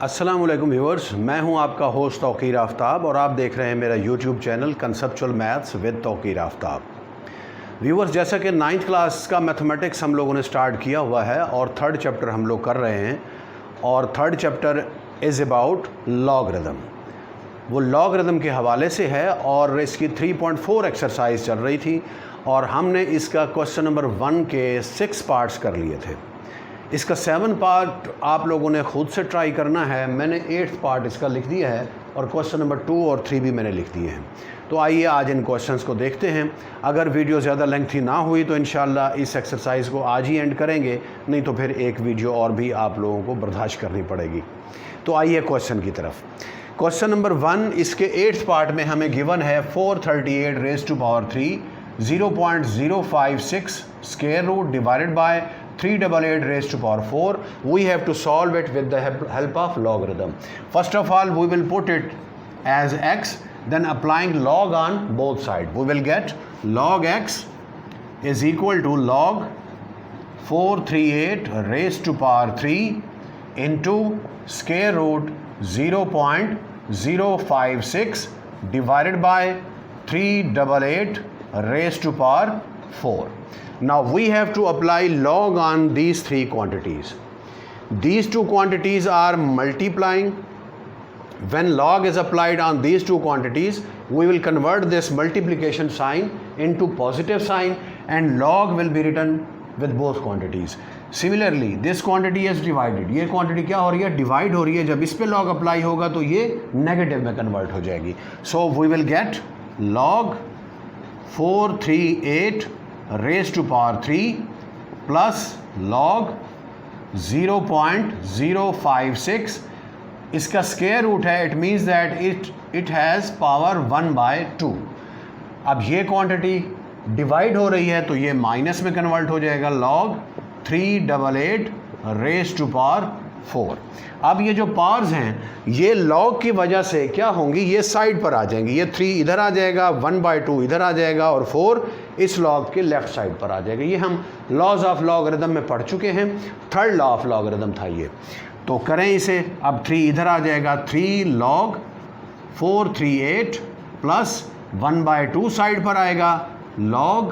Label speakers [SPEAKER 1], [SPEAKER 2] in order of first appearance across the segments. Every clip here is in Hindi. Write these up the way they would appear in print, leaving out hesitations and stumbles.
[SPEAKER 1] अस्सलाम वालेकुम व्यूअर्स, मैं हूं आपका होस्ट तौकीर आफ्ताब और आप देख रहे हैं मेरा YouTube channel conceptual maths with Tauqeer Aftab. Viewers, जैसा कि 9th क्लास का मैथमेटिक्स हम लोगों ने स्टार्ट किया हुआ है और 3rd चैप्टर हम लोग कर रहे हैं और 3rd chapter is about logarithm. वो लॉगरिदम के हवाले से है और इसकी 3.4 एक्सरसाइज चल रही थी और हमने इसका क्वेश्चन नंबर 1 के 6 पार्ट्स कर लिए थे। इसका 7 पार्ट आप लोगों ने ख़ुद से ट्राई करना है। मैंने 8th पार्ट इसका लिख दिया है और क्वेश्चन नंबर 2 और 3 भी मैंने लिख दिए हैं। तो आइए आज इन क्वेश्चंस को देखते हैं। अगर वीडियो ज़्यादा लेंथी ना हुई तो इंशाल्लाह इस एक्सरसाइज को आज ही एंड करेंगे, नहीं तो फिर एक वीडियो और भी आप लोगों को बर्दाश्त करनी पड़ेगी। तो आइए क्वेश्चन की तरफ। क्वेश्चन नंबर 1, इसके 8th पार्ट में हमें गिवन है 438 raise to power 3 0.056 square root divided by 388 raised to power 4. We have to solve it with the help of logarithm. First of all, we will put it as x, then applying log on both sides. We will get log x is equal to log 438 raised to power 3 into square root 0.056 divided by 388 raised to power 4. Now we have to apply log on these three quantities. These two quantities are multiplying. When log is applied on these two quantities, we will convert this multiplication sign into positive sign and log will be written with both quantities. Similarly, this quantity is divided. ये quantity क्या हो रही है? Divide हो रही है। जब इस पे log apply होगा तो ये negative में convert हो जाएगी. So we will get log 438 raised to power 3 plus log 0.056. इसका स्क्वायर रूट है, it means that it has power 1/2. अब ये क्वांटिटी डिवाइड हो रही है तो ये माइनस में कन्वर्ट हो जाएगा, log 388 रेज़ टू पावर 4. अब ये जो पावर्स हैं ये लॉग की वजह से क्या होंगी, ये साइड पर आ जाएंगी। ये 3 इधर आ जाएगा, 1/2 इधर आ जाएगा और 4 इस लॉग के लेफ़्ट साइड पर आ जाएगा। ये हम लॉज ऑफ लॉगरिदम में पढ़ चुके हैं। 3rd लॉ ऑफ लॉगरिदम था ये। तो करें इसे। अब 3 इधर आ जाएगा, 3 log 438 प्लस 1/2 साइड पर आएगा, log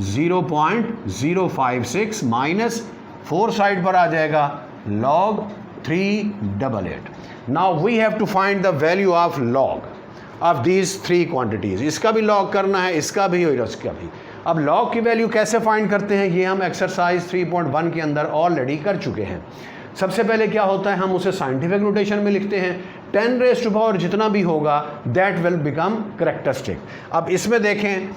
[SPEAKER 1] 0.056 माइनस 4 साइड पर आ जाएगा, log 388. Now we have to find the value of log of these three quantities. इसका भी log करना है, इसका भी और इसका भी। अब log की वैल्यू कैसे फाइंड करते हैं, ये हम एक्सरसाइज 3.1 के अंदर ऑलरेडी कर चुके हैं। सबसे पहले क्या होता है, हम उसे साइंटिफिक नोटेशन में लिखते हैं। 10 रेज़ टू पावर जितना भी होगा दैट विल बिकम कैरेक्टरिस्टिक। अब इसमें देखें,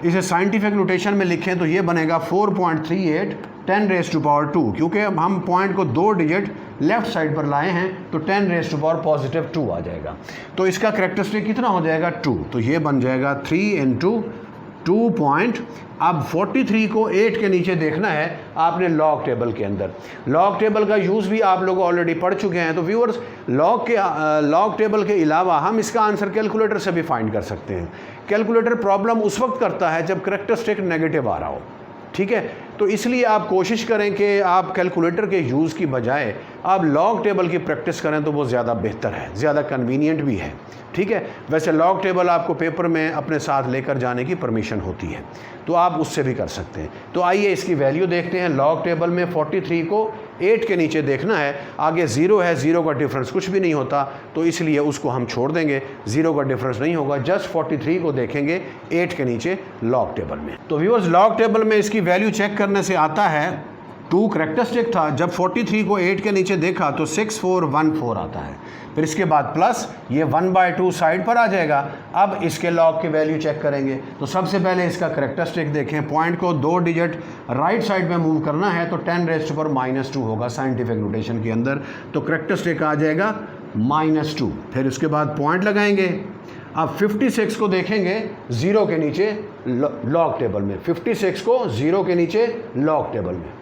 [SPEAKER 1] इसे साइंटिफिक नोटेशन में लिखें तो ये बनेगा 4.38 10 रेज़ टू पावर 2, क्योंकि अब हम पॉइंट को 2 डिजिट लेफ्ट साइड पर लाए हैं तो 10 रेज़ टू पावर पॉजिटिव 2 आ जाएगा। तो इसका कैरेक्टरिस्टिक कितना हो जाएगा, 2। तो ये बन जाएगा 3 × 2 पॉइंट। अब 43 को 8 के नीचे देखना है आपने लॉग टेबल के अंदर। लॉग टेबल का यूज़ भी आप लोग ऑलरेडी पढ़ चुके हैं। तो व्यूअर्स, लॉग टेबल के अलावा हम इसका आंसर कैलकुलेटर से भी फाइंड कर सकते हैं। कैलकुलेटर प्रॉब्लम उस वक्त करता है जब कैरेक्टरिस्टिक नेगेटिव आ रहा हो, ठीक है। तो इसलिए आप कोशिश करें कि आप कैलकुलेटर के यूज़ की बजाय आप लॉग टेबल की प्रैक्टिस करें तो वो ज़्यादा बेहतर है, ज़्यादा कन्वीनियंट भी है, ठीक है। वैसे लॉग टेबल आपको पेपर में अपने साथ लेकर जाने की परमिशन होती है, तो आप उससे भी कर सकते हैं। तो आइए इसकी वैल्यू देखते हैं। लॉग टेबल में 43 को 8 के नीचे देखना है। आगे 0 है, 0 का डिफरेंस कुछ भी नहीं होता, तो इसलिए उसको हम छोड़ देंगे। 0 का डिफरेंस नहीं होगा, जस्ट 43 को देखेंगे 8 के नीचे लॉग टेबल में। तो व्यूअर्स, लॉग टेबल में इसकी वैल्यू चेक करने से आता है 2 कैरेक्टरिस्टिक था। जब 43 को 8 के नीचे देखा तो 6414 आता है। फिर इसके बाद प्लस ये 1/2 साइड पर आ जाएगा। अब इसके लॉग की वैल्यू चेक करेंगे। तो सबसे पहले इसका कैरेक्टरिस्टिक देखें, पॉइंट को 2 डिजिट राइट साइड में मूव करना है तो 10 रेज़ टू पावर -2 होगा साइंटिफिक नोटेशन के अंदर। तो कैरेक्टरिस्टिक आ जाएगा -2। फिर उसके बाद पॉइंट लगाएंगे। अब 56 को देखेंगे 0 के नीचे लॉग टेबल में, 56 को 0 के नीचे लॉग टेबल में।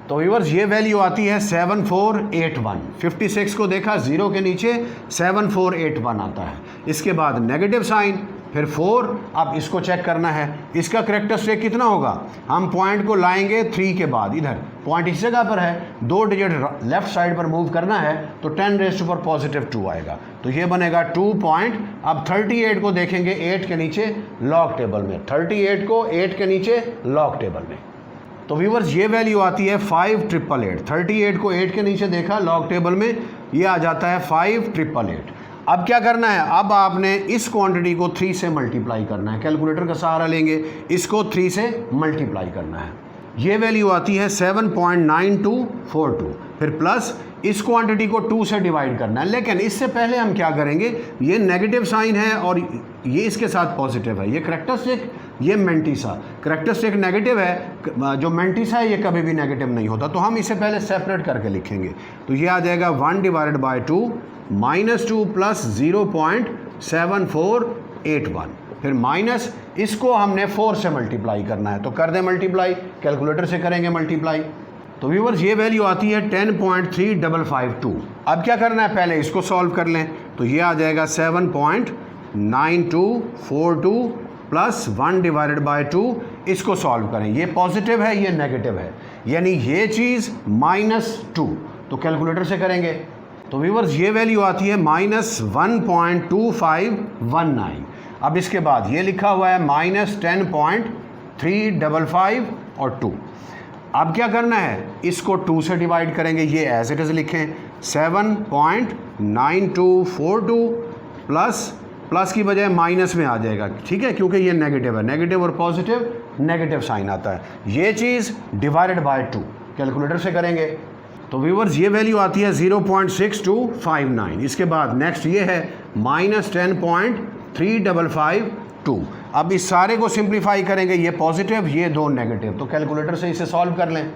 [SPEAKER 1] तो व्यूअर्स, ये वैल्यू आती है 7481। 56 को देखा 0 के नीचे 7481 आता है। इसके बाद नेगेटिव साइन फिर 4, अब इसको चेक करना है, इसका करेक्टरिस्टिक कितना होगा, हम पॉइंट को लाएंगे 3 के बाद, इधर पॉइंट इस जगह पर है, 2 डिजिट लेफ्ट साइड पर मूव करना है तो 10⁻² आएगा, तो ये बनेगा 2 पॉइंट। अब 38 को देखेंगे 8 के नीचे लॉग टेबल में, 38 को 8 के नीचे लॉग टेबल में, तो व्यूवर्स ये वैल्यू आती है 5888। 38 को 8 के नीचे देखा लॉग टेबल में, ये आ जाता है 5888। अब क्या करना है, अब आपने इस क्वांटिटी को 3 से मल्टीप्लाई करना है, कैलकुलेटर का सहारा लेंगे, इसको 3 से मल्टीप्लाई करना है, ये वैल्यू आती है 7.9242। फिर प्लस इस क्वांटिटी को 2 से डिवाइड करना है, लेकिन इससे पहले हम क्या करेंगे, ये नेगेटिव साइन है और ये इसके साथ पॉजिटिव है, ये करेक्टरिस्टिक, ये मेंटिसा, करेक्टरिस्टिक नेगेटिव है, जो मेंटिसा है ये कभी भी नेगेटिव नहीं होता, तो हम इसे पहले सेपरेट करके लिखेंगे, तो ये आ जाएगा 1/2 -2 प्लस 0.7481, फिर माइनस इसको हमने 4 से मल्टीप्लाई करना है, तो कर दें मल्टीप्लाई, कैलकुलेटर से करेंगे मल्टीप्लाई, तो व्यूवर्स ये वैल्यू आती है 10.3552। अब क्या करना है, पहले इसको सॉल्व कर लें, तो ये आ जाएगा 7.9242 प्लस 1/2, इसको सॉल्व करें, ये पॉजिटिव है ये नेगेटिव है, यानी ये चीज़ -2, तो कैलकुलेटर से करेंगे, तो व्यूवर्स ये वैल्यू आती है -1.2519। अब इसके बाद ये लिखा हुआ है -10.355 और 2। अब क्या करना है, इसको 2 से डिवाइड करेंगे, ये एज इट इज़ लिखें, 7.9242 प्लस की बजाय माइनस में आ जाएगा, ठीक है, क्योंकि ये नेगेटिव है, नेगेटिव और पॉजिटिव नेगेटिव साइन आता है, ये चीज़ डिवाइडेड बाय 2, कैलकुलेटर से करेंगे, तो व्यूवर्स ये वैल्यू आती है 0.6259। इसके बाद नेक्स्ट ये है -10.3552। अब इस सारे को सिंप्लीफाई करेंगे, ये पॉजिटिव ये 2 नेगेटिव, तो कैलकुलेटर से इसे सॉल्व कर लें,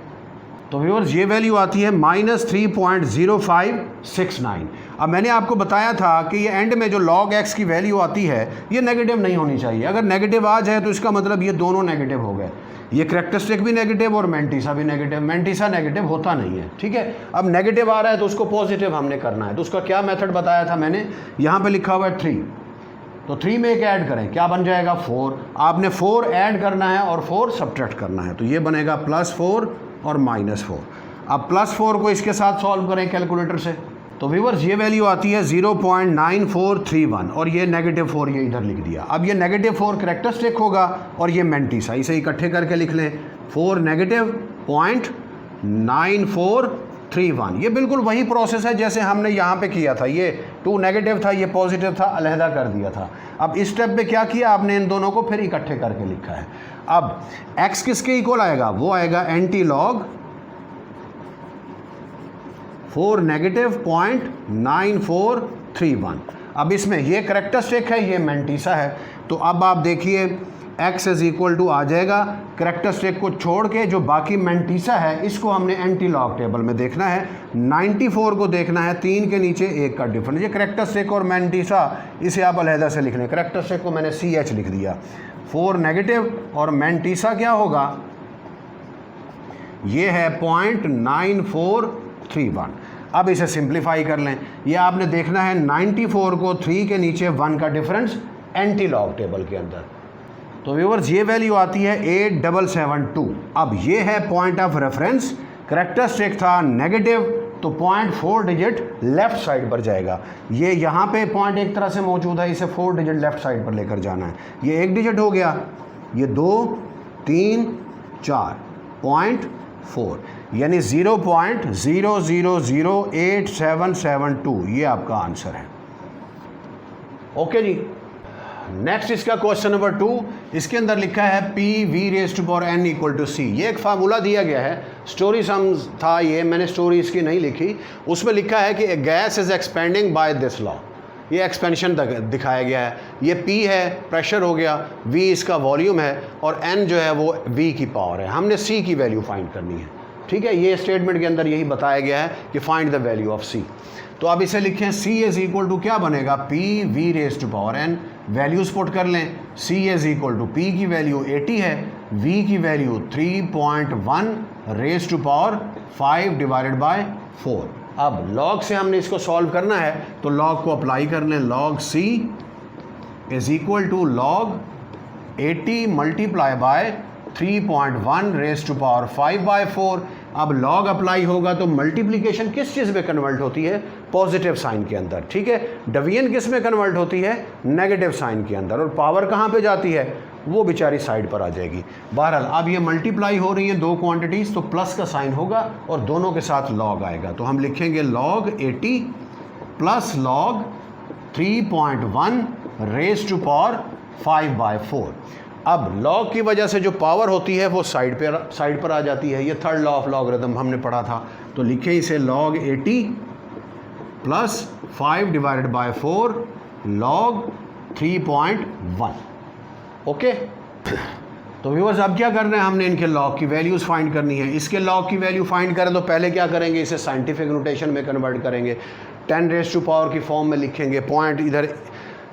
[SPEAKER 1] तो व्यूवर्स ये वैल्यू आती है -3.0569। अब मैंने आपको बताया था कि ये एंड में जो log x की वैल्यू आती है ये नेगेटिव नहीं होनी चाहिए, अगर नेगेटिव आ जाए तो इसका मतलब ये दोनों नेगेटिव हो गए, ये करेक्टरिस्टिक भी नेगेटिव और मेंटिसा भी नेगेटिव, मेंटिसा नेगेटिव होता नहीं है, ठीक है। अब नेगेटिव आ रहा है तो उसको पॉजिटिव हमने करना है, तो उसका क्या मेथड बताया था मैंने, यहाँ पे लिखा हुआ है 3, तो 3 में एक ऐड करें, क्या बन जाएगा 4, आपने 4 ऐड करना है और 4 सब्ट्रैक्ट करना है, तो ये बनेगा +4 और -4। अब +4 को इसके साथ सॉल्व करें कैलकुलेटर से, तो व्यूवर्स ये वैल्यू आती है 0.9431 और ये -4 ये इधर लिख दिया। अब ये -4 करेक्टरिस्टिक होगा और ये मेंटिसा, इसे इकट्ठे करके लिख लें, 4 -.9431। ये बिल्कुल वही प्रोसेस है जैसे हमने यहाँ पे किया था, ये 2 नेगेटिव था ये पॉजिटिव था, अलहदा कर दिया था। अब इस स्टेप पे क्या किया आपने, इन दोनों को फिर इकट्ठे करके लिखा है। अब x किसके इक्वल आएगा, वो आएगा एंटी लॉग 4 -.9431। अब इसमें ये करेक्टरिस्टिक है ये मेंटिसा है, तो अब आप देखिए x इज इक्वल टू आ जाएगा, करेक्टरिस्टिक को छोड़ के जो बाकी मेंटिसा है इसको हमने एंटी लॉग टेबल में देखना है, 94 को देखना है, 3 के नीचे 1 का डिफरेंस, ये करेक्टरिस्टिक और मेंटिसा इसे आप अलहदा से लिख लें, करेक्टरिस्टिक को मैंने CH लिख दिया, 4 नेगेटिव और मेंटिसा क्या होगा, ये है 0.9431। अब इसे सिंप्लीफाई कर लें, ये आपने देखना है 94 को 3 के नीचे 1 का डिफरेंस एंटी लॉग टेबल के अंदर, तो व्यूवर्स ये वैल्यू आती है 8772। अब ये है पॉइंट ऑफ रेफरेंस, करेक्टरिस्टिक था नेगेटिव तो 0.4 डिजिट लेफ्ट साइड पर जाएगा, ये यहाँ पे पॉइंट एक तरह से मौजूद है, इसे 4 डिजिट लेफ्ट साइड पर लेकर जाना है, ये 1 डिजिट हो गया, ये 2 3 4 0.4 यानी 0.00087772 ये आपका आंसर है। ओके जी, नेक्स्ट इसका क्वेश्चन नंबर 2, इसके अंदर लिखा है P(v⁴n = c। ये एक फार्मूला दिया गया है, स्टोरी सम था ये, मैंने स्टोरी इसकी नहीं लिखी, उसमें लिखा है कि gas is expanding by this law, ये एक्सपेंशन दिखाया गया है, ये P है प्रेशर हो गया, V इसका वॉल्यूम है और N जो है वो V की पावर है, हमने C की वैल्यू फाइंड करनी है, ठीक है। ये स्टेटमेंट के अंदर यही बताया गया है कि find the value of C, तो अब इसे लिखें C इज इक्वल टू क्या बनेगा, P(v⁴n), वैल्यूज पुट कर लें, C is equal to P की वैल्यू 80 है, V की वैल्यू 3.1⁵/5/4। अब log से हमने इसको सॉल्व करना है तो log को अप्लाई कर लें, log C is equal to log 80 multiply by 3.1 raise to power 5/4। अब लॉग अप्लाई होगा तो मल्टीप्लिकेशन किस चीज़ में कन्वर्ट होती है? पॉजिटिव साइन के अंदर, ठीक है। डिवीजन किस में कन्वर्ट होती है? नेगेटिव साइन के अंदर। और पावर कहाँ पे जाती है? वो बेचारी साइड पर आ जाएगी। बहरहाल अब ये मल्टीप्लाई हो रही हैं दो क्वांटिटीज़, तो प्लस का साइन होगा और दोनों के साथ लॉग आएगा। तो हम लिखेंगे log 80 plus log 3.1 raise to power 5/4। अब लॉग की वजह से जो पावर होती है वो साइड पर आ जाती है। ये थर्ड लॉ ऑफ लॉगरिथम हमने पढ़ा था। तो लिखें इसे लॉग 80 प्लस 5/4 लॉग 3.1। ओके, तो व्यूअर्स अब क्या करना है? हमने इनके लॉग की वैल्यूज़ फाइंड करनी है। इसके लॉग की वैल्यू फाइंड करें तो पहले क्या करेंगे? इसे साइंटिफिक नोटेशन में कन्वर्ट करेंगे। 10 रेज टू पावर की फॉर्म में लिखेंगे। पॉइंट इधर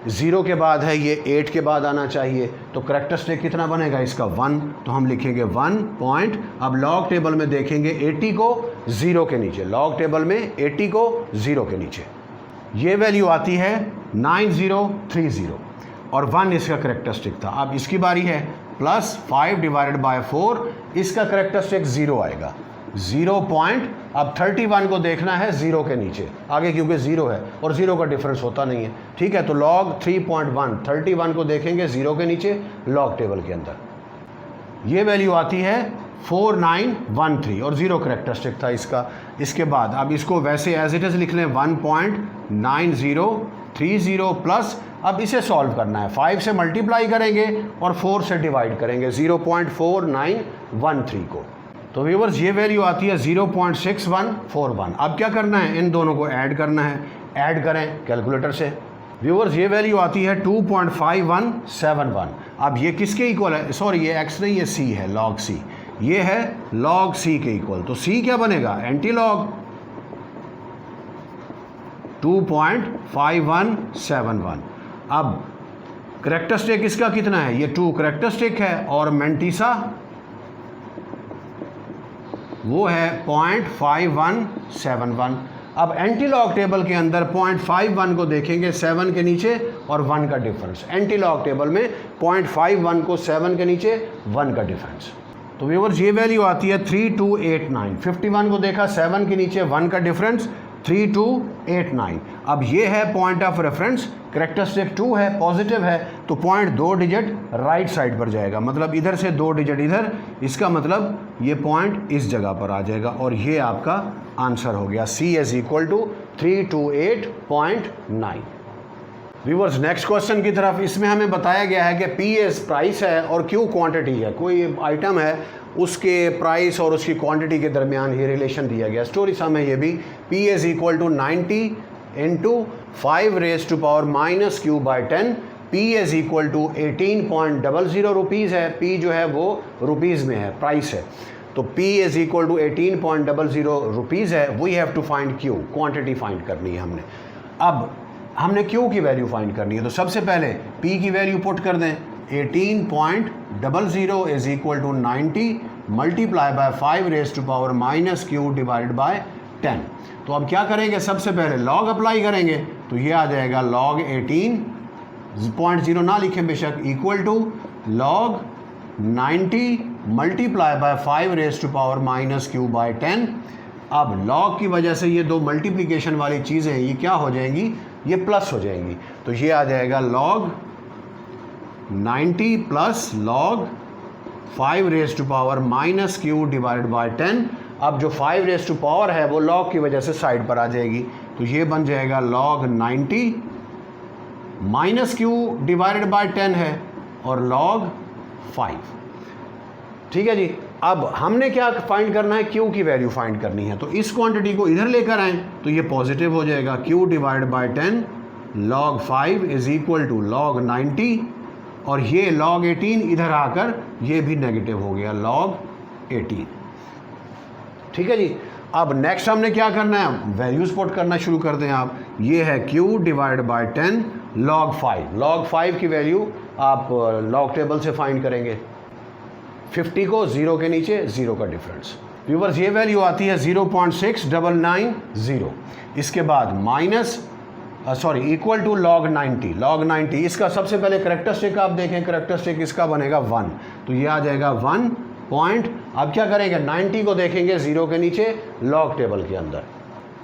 [SPEAKER 1] 0 के बाद है, ये 8 के बाद आना चाहिए। तो करेक्टरिस्टिक कितना बनेगा इसका? 1। तो हम लिखेंगे 1 पॉइंट। अब लॉग टेबल में देखेंगे 80 को 0 के नीचे, लॉग टेबल में 80 को 0 के नीचे ये वैल्यू आती है 9030 और 1 इसका करेक्टरिस्टिक था। अब इसकी बारी है प्लस 5/4, इसका करेक्टरिस्टिक 0 आएगा। 0 पॉइंट। अब 31 को देखना है 0 के नीचे, आगे क्योंकि 0 है और 0 का डिफरेंस होता नहीं है, ठीक है। तो लॉग 3.1 31 को देखेंगे 0 के नीचे लॉग टेबल के अंदर, ये वैल्यू आती है 4913 और 0 करेक्टरिस्टिक था इसका। इसके बाद अब इसको वैसे एज इट इज़ लिख लें 1.9030 प्लस, अब इसे सॉल्व करना है। 5 से मल्टीप्लाई करेंगे और 4 से डिवाइड करेंगे 0.4913 को। तो व्यूअर्स ये वैल्यू आती है 0.6141। अब क्या करना है? इन दोनों को ऐड करना है। ऐड करें कैलकुलेटर से। व्यूअर्स ये वैल्यू आती है 2.5171। अब ये किसके इक्वल है? सॉरी ये x नहीं, ये c है, log c। ये है log c के इक्वल। तो c क्या बनेगा? Anti log 2.5171। अब करेक्टरिस्टिक इसका कितना है? ये 2 करेक्टरिस्टिक है और मेंटिसा वो है 0.5171। अब एंटी लॉग टेबल के अंदर 0.51 को देखेंगे 7 के नीचे और 1 का डिफरेंस। एंटी लॉग टेबल में 0.51 को 7 के नीचे 1 का डिफरेंस। तो व्यूअर्स ये वैल्यू आती है 3289। 51 को देखा 7 के नीचे 1 का डिफरेंस 3289। अब ये है पॉइंट ऑफ रेफरेंस, करेक्टरिस्टिक 2 है, पॉजिटिव है, तो पॉइंट 2 डिजिट राइट साइड पर जाएगा, मतलब इधर से 2 डिजिट इधर, इसका मतलब ये पॉइंट इस जगह पर आ जाएगा और ये आपका आंसर हो गया। C is equal to 328.9। Viewers next question की तरफ। इसमें हमें बताया गया है कि P एज प्राइस है और Q क्वांटिटी है। कोई आइटम है, उसके प्राइस और उसकी क्वांटिटी के दरमियान ये रिलेशन दिया गया। स्टोरी समय ये भी P is equal to 90 into 5 raise to power -Q/10। P is equal to 18.00 rupees है। P जो है वो रुपीज़ में है, प्राइस है। तो P is equal to 18.00 rupees है। We have to find Q, quantity find करनी है हमने। अब हमने Q की वैल्यू फाइंड करनी है, तो सबसे पहले P की वैल्यू पुट कर दें। 18.00 is equal to 90 multiply by 5 raise to power -Q divided by 10। तो अब क्या करेंगे? सबसे पहले लॉग अप्लाई करेंगे, तो ये आ जाएगा log 18.0 ना लिखें बेशक, equal to log 90 multiply by 5 raise to power -Q/10। अब log की वजह से ये दो मल्टीप्लिकेशन वाली चीज़ें ये क्या हो जाएंगी? ये प्लस हो जाएंगी। तो ये आ जाएगा log 90 plus log 5 raise to power -Q divided by 10। अब जो 5 रेज टू पावर है वो log की वजह से साइड पर आ जाएगी, तो ये बन जाएगा log 90 -Q डिवाइडेड बाय 10 है और log 5। ठीक है जी। अब हमने क्या फाइंड करना है? Q की वैल्यू फाइंड करनी है। तो इस क्वांटिटी को इधर लेकर आएँ तो ये पॉजिटिव हो जाएगा। Q divided by 10 log 5 is equal to log 90 और ये log 18 इधर आकर ये भी नेगेटिव हो गया, log 18। ठीक है जी। अब नेक्स्ट हमने क्या करना है? वैल्यूज पुट करना शुरू कर दें आप। ये है Q divide by 10 log 5। log 5 की वैल्यू आप log टेबल से फाइंड करेंगे। 50 को 0 के नीचे 0 का डिफरेंस। व्यूअर्स ये वैल्यू आती है 0.6990। इसके बाद इक्वल टू log 90, log 90 इसका सबसे पहले करेक्टरिस्टिक आप देखें, करेक्टरिस्टिक इसका बनेगा 1, तो ये आ जाएगा 1 पॉइंट। अब क्या करेंगे, 90 को देखेंगे 0 के नीचे लॉग टेबल के अंदर।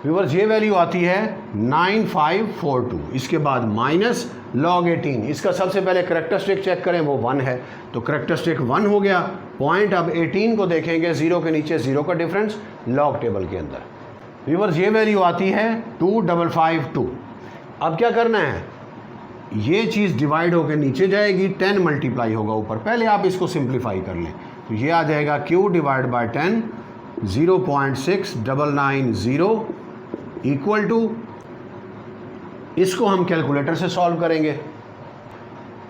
[SPEAKER 1] व्यूअर्स ये वैल्यू आती है 9542, इसके बाद माइनस log 18, इसका सबसे पहले करेक्टरिस्टिक चेक करें, वो 1 है, तो करेक्टरिस्टिक 1 हो गया पॉइंट। अब 18 को देखेंगे 0 के नीचे 0 का डिफरेंस लॉग टेबल के अंदर। व्यूअर्स ये वैल्यू आती है 2552। अब क्या करना है, ये चीज़ डिवाइड होकर नीचे जाएगी, 10 मल्टीप्लाई होगा ऊपर। पहले आप इसको सिंप्लीफाई कर लें, तो ये आ जाएगा q divide by 10, 0.6990 equal to, इसको हम कैलकुलेटर से सॉल्व करेंगे,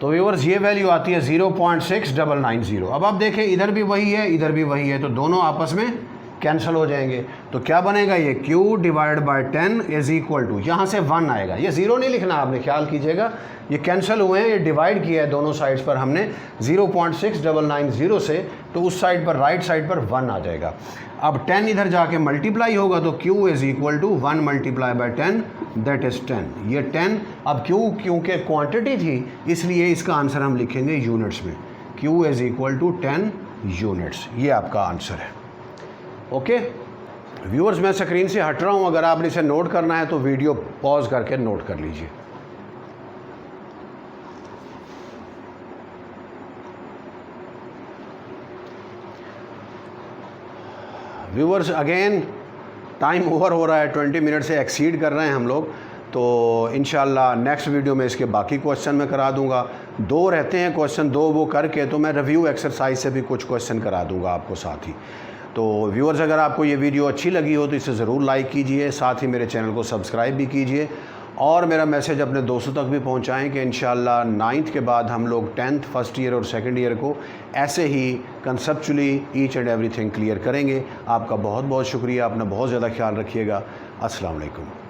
[SPEAKER 1] तो व्यूअर्स ये वैल्यू आती है 0.6990। अब आप देखें इधर भी वही है, इधर भी वही है, तो दोनों आपस में कैंसिल हो जाएंगे। तो क्या बनेगा, ये q divide by 10 is equal to, यहाँ से 1 आएगा, ये 0 नहीं लिखना आपने, ख्याल कीजिएगा, ये कैंसिल हुए हैं, ये डिवाइड किया है दोनों साइड्स पर हमने 0.6990 से, तो उस साइड पर राइट साइड पर 1 आ जाएगा। अब 10 इधर जाके मल्टीप्लाई होगा, तो q is equal to 1 multiply by 10 that is 10। ये 10, अब q क्योंकि क्वांटिटी थी इसलिए इसका आंसर हम लिखेंगे यूनिट्स में, q is equal to 10 units, ये आपका आंसर है। ओके व्यूअर्स, मैं स्क्रीन से हट रहा हूँ, अगर आपने इसे नोट करना है तो वीडियो पॉज करके नोट कर लीजिए। व्यूअर्स अगेन टाइम ओवर हो रहा है, 20 मिनट से एक्सीड कर रहे हैं हम लोग, तो इंशाल्लाह नेक्स्ट वीडियो में इसके बाकी क्वेश्चन मैं करा दूंगा। 2 रहते हैं क्वेश्चन, 2 वो करके तो मैं रिव्यू एक्सरसाइज से भी कुछ क्वेश्चन करा दूंगा आपको साथ ही। तो व्यूअर्स अगर आपको ये वीडियो अच्छी लगी हो तो इसे ज़रूर लाइक कीजिए, साथ ही मेरे चैनल को सब्सक्राइब भी कीजिए, और मेरा मैसेज अपने दोस्तों तक भी पहुंचाएं कि इंशाल्लाह 9th के बाद हम लोग 10th फर्स्ट ईयर और सेकंड ईयर को ऐसे ही conceptually each and everything clear करेंगे। आपका बहुत बहुत शुक्रिया, अपना बहुत ज़्यादा ख्याल रखिएगा। अस्सलाम वालेकुम।